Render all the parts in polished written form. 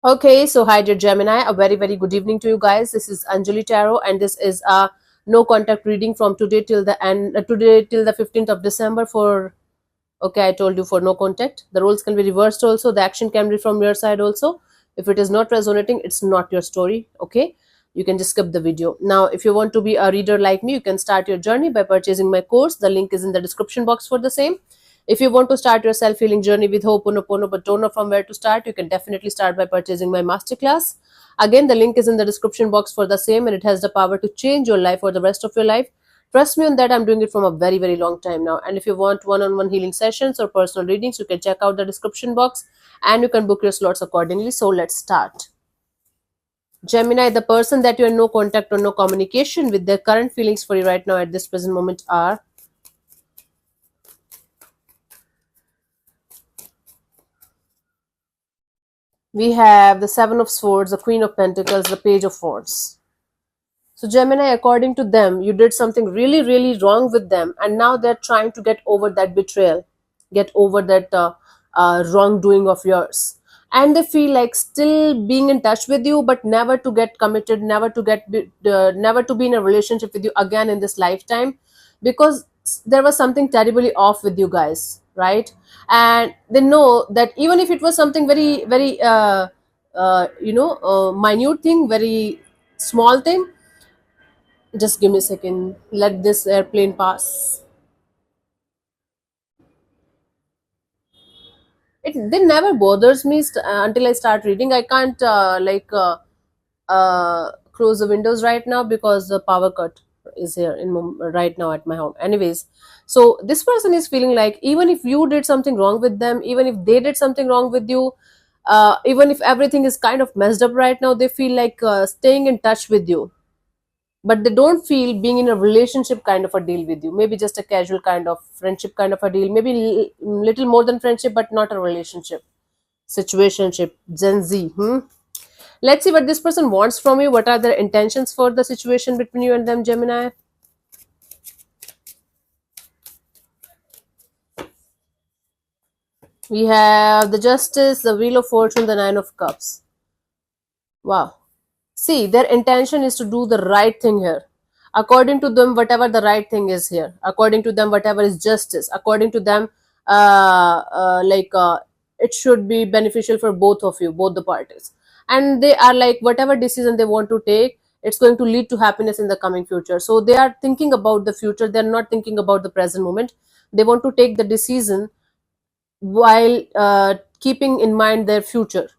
Okay, so hi dear Gemini, a very good evening to you guys. This is Anjali Tarot, and this is a no contact reading from today till the end. Today till the 15th of December. For okay, I told you for no contact. The roles can be reversed also. The action can be from your side also. If it is not resonating, it's not your story. Okay, you can just skip the video. Now, if you want to be a reader like me, you can start your journey by purchasing my course. The link is in the description box for the same. If you want to start your self healing journey with Ho'oponopono but don't know from where to start, you can definitely start by purchasing my masterclass. Again, the link is in the description box for the same, and it has the power to change your life for the rest of your life. Trust me on that, I'm doing it from a very long time now. And if you want one on one healing sessions or personal readings, you can check out the description box and you can book your slots accordingly. So let's start. Gemini, the person that you are in no contact or no communication with, their current feelings for you right now at this present moment are we have the Seven of Swords, the Queen of Pentacles, the Page of Wands. So, Gemini, according to them, you did something really wrong with them, and now they're trying to get over that betrayal, get over that wrongdoing of yours. And they feel like still being in touch with you, but never to get committed, never to be in a relationship with you again in this lifetime, because there was something terribly off with you guys, right? And they know that even if it was something very minute thing, very small thing. Just give me a second. Let this airplane pass. It never bothers me until I start reading. I can't close the windows right now because the power cut is here right now at my home. Anyways, so this person is feeling like even if you did something wrong with them, even if they did something wrong with you, even if everything is kind of messed up right now, they feel like staying in touch with you, but they don't feel being in a relationship kind of a deal with you. Maybe just a casual kind of friendship kind of a deal, maybe little more than friendship but not a relationship, situationship. Gen Z. Let's see what this person wants from you. What are their intentions for the situation between you and them, Gemini? We have the Justice, the Wheel of Fortune, the Nine of Cups. Wow. See, their intention is to do the right thing here. According to them, whatever the right thing is here, according to them, whatever is justice, according to them, it should be beneficial for both of you, both the parties. And they are like, whatever decision they want to take, it's going to lead to happiness in the coming future. So they are thinking about the future. They're not thinking about the present moment. They want to take the decision while keeping in mind their future.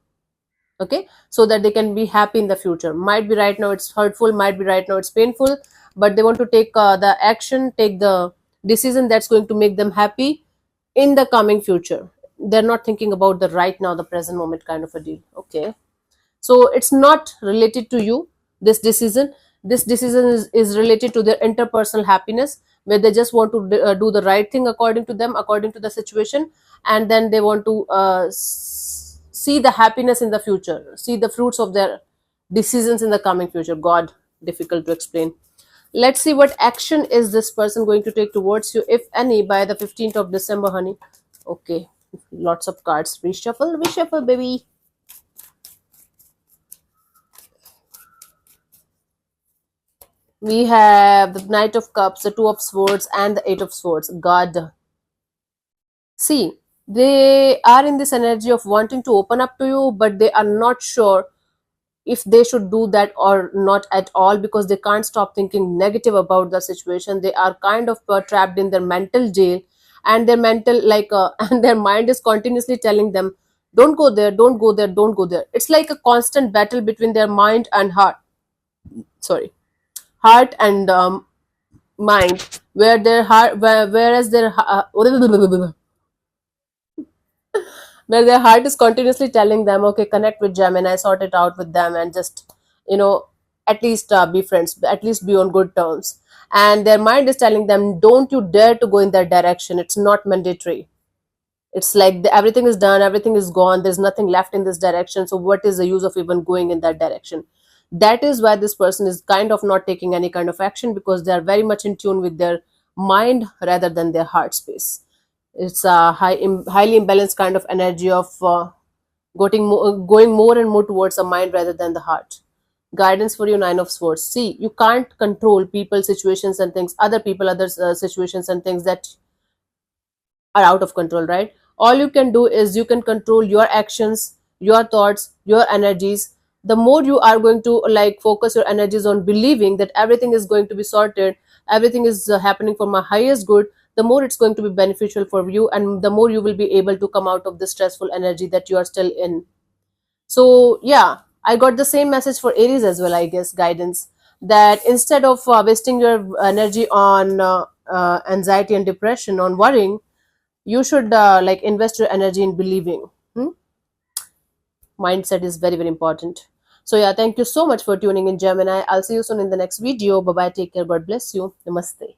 Okay, so that they can be happy in the future. Might be right now it's hurtful, might be right now it's painful, but they want to take the action, take the decision that's going to make them happy in the coming future. They're not thinking about the right now, the present moment kind of a deal. Okay, so it's not related to you, this decision. This decision is related to their interpersonal happiness, where they just want to do the right thing according to them, according to the situation, and then they want to see the happiness in the future, see the fruits of their decisions in the coming future. God, difficult to explain. Let's see what action is this person going to take towards you, if any, by the 15th of December, honey. Okay, lots of cards. Reshuffle, baby. We have the Knight of Cups, the Two of Swords, and the Eight of Swords. God. See, they are in this energy of wanting to open up to you, but they are not sure if they should do that or not at all, because they can't stop thinking negative about the situation. They are kind of trapped in their mental jail, and their mental, and their mind is continuously telling them, don't go there, don't go there, don't go there. It's like a constant battle between their mind and heart. Sorry, heart and mind, where their heart whereas their where their heart is continuously telling them, okay, connect with Gemini, sort it out with them, and just you know at least be friends, at least be on good terms. And their mind is telling them, don't you dare to go in that direction, it's not mandatory. It's like everything is done, everything is gone, there's nothing left in this direction, so what is the use of even going in that direction? That is why this person is kind of not taking any kind of action, because they are very much in tune with their mind rather than their heart space. It's a highly imbalanced kind of energy of going more and more towards the mind rather than the heart. Guidance for you, Nine of Swords. See, you can't control people, situations, and things, other people, other situations, and things that are out of control, right? All you can do is you can control your actions, your thoughts, your energies. The more you are going to like focus your energies on believing that everything is going to be sorted, everything is happening for my highest good, the more it's going to be beneficial for you, and the more you will be able to come out of the stressful energy that you are still in. So yeah, I got the same message for Aries as well, I guess. Guidance that instead of wasting your energy on anxiety and depression, on worrying, you should like invest your energy in believing. Hmm? Mindset is very, very important. So yeah, thank you so much for tuning in, Gemini. I'll see you soon in the next video. Bye bye, take care, God bless you, namaste.